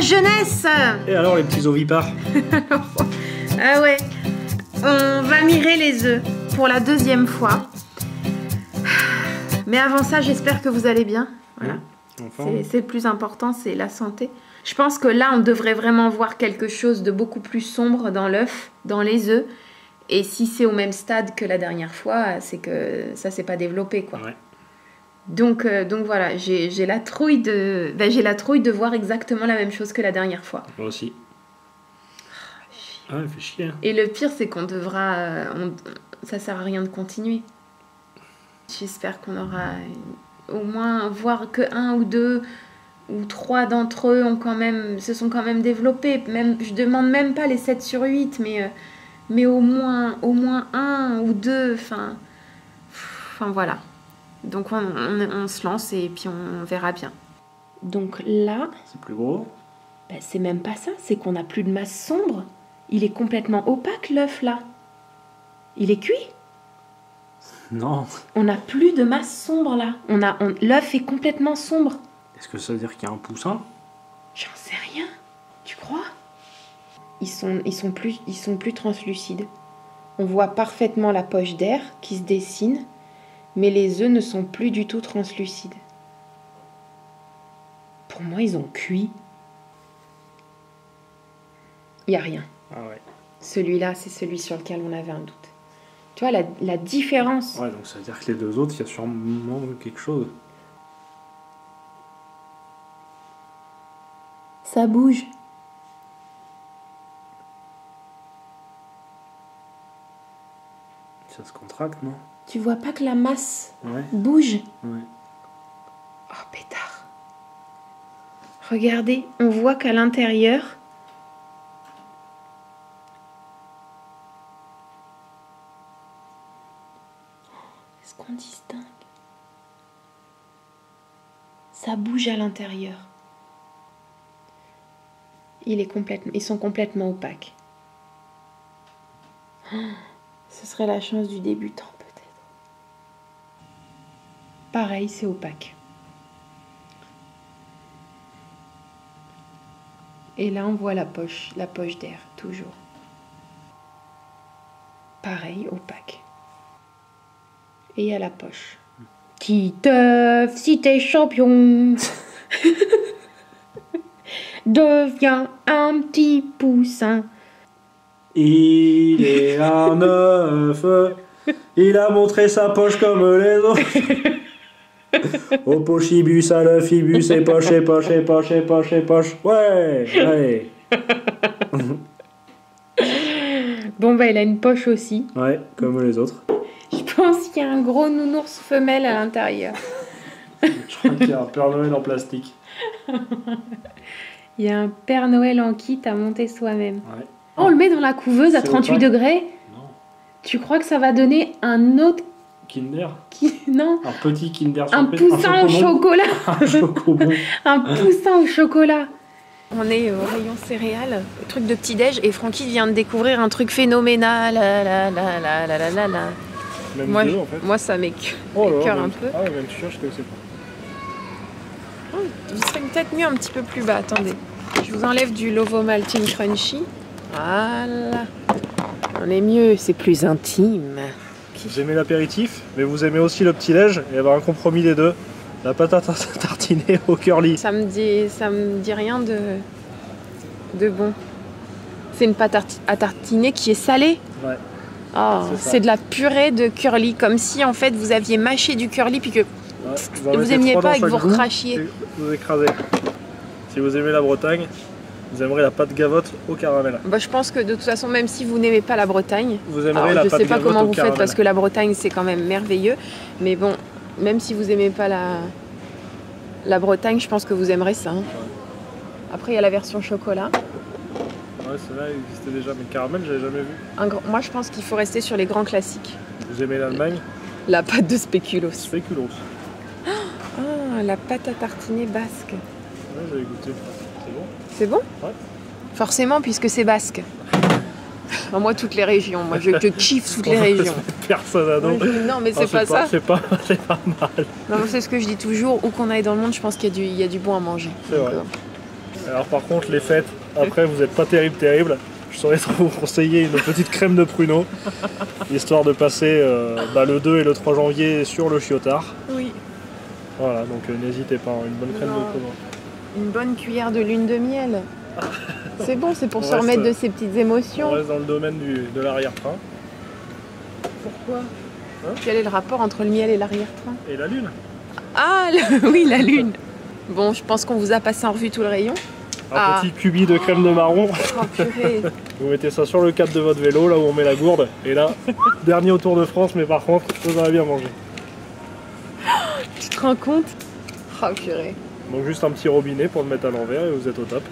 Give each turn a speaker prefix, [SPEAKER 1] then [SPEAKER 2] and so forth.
[SPEAKER 1] jeunesse.
[SPEAKER 2] Et alors les petits ovipares?
[SPEAKER 1] Ah ouais. On va mirer les œufs pour la deuxième fois. Mais avant ça, j'espère que vous allez bien. Voilà.
[SPEAKER 2] Enfin.
[SPEAKER 1] C'est le plus important, c'est la santé. Je pense que là, on devrait vraiment voir quelque chose de beaucoup plus sombre dans l'œuf, dans les œufs. Et si c'est au même stade que la dernière fois, c'est que ça s'est pas développé, quoi.
[SPEAKER 2] Ouais.
[SPEAKER 1] Donc voilà, j'ai la trouille de voir exactement la même chose que la dernière fois.
[SPEAKER 2] Moi aussi. Ah, elle fait chier. Hein.
[SPEAKER 1] Et le pire, c'est qu'on devra... ça sert à rien de continuer. J'espère qu'on aura au moins voir que 1 ou 2 ou 3 d'entre eux se sont quand même développés. Même, je demande même pas les 7 sur 8, mais au moins 1 ou 2. Enfin voilà. Donc on se lance et puis on verra bien. Donc là...
[SPEAKER 2] C'est plus gros.
[SPEAKER 1] Ben, c'est même pas ça, c'est qu'on n'a plus de masse sombre. Il est complètement opaque, l'œuf, là. Il est cuit.
[SPEAKER 2] Non.
[SPEAKER 1] On n'a plus de masse sombre, là. L'œuf est complètement sombre.
[SPEAKER 2] Est-ce que ça veut dire qu'il y a un poussin?
[SPEAKER 1] J'en sais rien. Tu crois? Ils sont plus translucides. On voit parfaitement la poche d'air qui se dessine, mais les œufs ne sont plus du tout translucides. Pour moi, ils ont cuit. Il n'y a rien.
[SPEAKER 2] Ah ouais.
[SPEAKER 1] Celui-là, c'est celui sur lequel on avait un doute. Tu vois, la différence.
[SPEAKER 2] Ouais, donc ça veut dire que les deux autres, il y a sûrement quelque chose.
[SPEAKER 1] Ça bouge.
[SPEAKER 2] Ça se contracte, non?
[SPEAKER 1] Tu vois pas que la masse
[SPEAKER 2] Ouais.
[SPEAKER 1] bouge?
[SPEAKER 2] Ouais.
[SPEAKER 1] Oh, pétard. Regardez, on voit qu'à l'intérieur... Est-ce qu'on distingue? Ça bouge à l'intérieur. Ils sont complètement opaques. Oh, ce serait la chance du débutant, peut-être. Pareil, c'est opaque. Et là, on voit la poche d'air, toujours. Pareil, opaque. Et il y a la poche. Titeuf, si t'es champion, deviens un petit poussin.
[SPEAKER 2] Il est un œuf. Il a montré sa poche comme les autres. Au pochibus, à l'œufibus, et poche, et poche, et poche, et poche, et poche. Ouais, ouais.
[SPEAKER 1] Bon, bah, il a une poche aussi.
[SPEAKER 2] Ouais, comme les autres.
[SPEAKER 1] Je pense qu'il y a un gros nounours femelle à l'intérieur.
[SPEAKER 2] Je crois qu'il y a un Père Noël en plastique.
[SPEAKER 1] Il y a un Père Noël en kit à monter soi-même.
[SPEAKER 2] Ouais.
[SPEAKER 1] Oh, on le met dans la couveuse à
[SPEAKER 2] C'est
[SPEAKER 1] 38
[SPEAKER 2] opaque.
[SPEAKER 1] degrés.
[SPEAKER 2] Non.
[SPEAKER 1] Tu crois que ça va donner un autre...
[SPEAKER 2] Kinder.
[SPEAKER 1] Non,
[SPEAKER 2] Un petit Kinder
[SPEAKER 1] un
[SPEAKER 2] surprise.
[SPEAKER 1] poussin au chocolat.
[SPEAKER 2] Un chocobon.
[SPEAKER 1] Un poussin au chocolat. On est au rayon céréales, truc de petit-déj, et Francky vient de découvrir un truc phénoménal.
[SPEAKER 2] Même
[SPEAKER 1] Moi,
[SPEAKER 2] deux, en fait.
[SPEAKER 1] moi ça m'écoeure
[SPEAKER 2] même-
[SPEAKER 1] un peu.
[SPEAKER 2] Ah ouais, même t-shirt, je connaissais pas.
[SPEAKER 1] Oh, vous serez peut-être mieux un petit peu plus bas, attendez. Je vous enlève du Lovomaltine Crunchy. Voilà. On est mieux, c'est plus intime.
[SPEAKER 2] Vous aimez l'apéritif, mais vous aimez aussi le petit-déj, et il y avoir un compromis des deux. La patate à tartiner au curly.
[SPEAKER 1] Ça me dit rien de bon. C'est une pâte à tartiner qui est salée.
[SPEAKER 2] Ouais.
[SPEAKER 1] Oh,
[SPEAKER 2] C'est ça.
[SPEAKER 1] c'est de la purée de curly, comme si en fait vous aviez mâché du curly puis que
[SPEAKER 2] Ouais, en
[SPEAKER 1] vous
[SPEAKER 2] mettez
[SPEAKER 1] aimiez
[SPEAKER 2] 3
[SPEAKER 1] pas
[SPEAKER 2] dans
[SPEAKER 1] et que
[SPEAKER 2] chaque
[SPEAKER 1] vous
[SPEAKER 2] bout,
[SPEAKER 1] recrachiez.
[SPEAKER 2] et vous écrasez. Si vous aimez la Bretagne, vous aimerez la pâte gavotte au caramel.
[SPEAKER 1] Bah, je pense que de toute façon, même si vous n'aimez pas la Bretagne,
[SPEAKER 2] Vous aimerez
[SPEAKER 1] alors
[SPEAKER 2] la
[SPEAKER 1] je
[SPEAKER 2] pâte
[SPEAKER 1] sais pas
[SPEAKER 2] gavotte
[SPEAKER 1] comment
[SPEAKER 2] au
[SPEAKER 1] vous
[SPEAKER 2] caramel.
[SPEAKER 1] faites parce que la Bretagne c'est quand même merveilleux, mais bon, même si vous aimez pas la Bretagne, je pense que vous aimerez ça. Hein. Après il y a la version chocolat.
[SPEAKER 2] Ouais, celle-là existait déjà, mais caramel, j'avais jamais vu.
[SPEAKER 1] Moi je pense qu'il faut rester sur les grands classiques.
[SPEAKER 2] Vous aimez l'Allemagne?
[SPEAKER 1] La pâte de spéculoos.
[SPEAKER 2] Spéculoos.
[SPEAKER 1] Ah, la pâte à tartiner basque.
[SPEAKER 2] Ouais, j'avais goûté. C'est bon?
[SPEAKER 1] C'est bon?
[SPEAKER 2] Ouais.
[SPEAKER 1] Forcément, puisque c'est basque. Moi, toutes les régions. Moi, je kiffe toutes les régions.
[SPEAKER 2] Personne à
[SPEAKER 1] Ouais,
[SPEAKER 2] dos.
[SPEAKER 1] non, mais c'est pas ça.
[SPEAKER 2] C'est pas mal.
[SPEAKER 1] Non, c'est ce que je dis toujours. Où qu'on aille dans le monde, je pense qu'il y a du bon à manger.
[SPEAKER 2] C'est
[SPEAKER 1] Donc,
[SPEAKER 2] vrai. Alors par contre les fêtes, après vous n'êtes pas terrible. Je saurais trop vous conseiller une petite crème de pruneau, histoire de passer le 2 et le 3 janvier sur le Chiotard.
[SPEAKER 1] Oui.
[SPEAKER 2] Voilà, donc n'hésitez pas, une bonne crème de pruneau.
[SPEAKER 1] Une bonne cuillère de lune de miel. C'est bon, c'est pour
[SPEAKER 2] On
[SPEAKER 1] se
[SPEAKER 2] reste,
[SPEAKER 1] remettre de ces petites émotions.
[SPEAKER 2] On reste dans le domaine de l'arrière-train.
[SPEAKER 1] Pourquoi Quel est le rapport entre le miel et l'arrière-train?
[SPEAKER 2] Et la lune.
[SPEAKER 1] Ah, oui, la lune. Bon, je pense qu'on vous a passé en revue tout le rayon.
[SPEAKER 2] Un petit cubi de crème de marron.
[SPEAKER 1] Oh purée.
[SPEAKER 2] Vous mettez ça sur le cadre de votre vélo, là où on met la gourde. Et là, dernier au Tour de France, mais par contre, vous aurez bien mangé.
[SPEAKER 1] Tu te rends compte? Oh purée.
[SPEAKER 2] Donc juste un petit robinet pour le mettre à l'envers et vous êtes au top.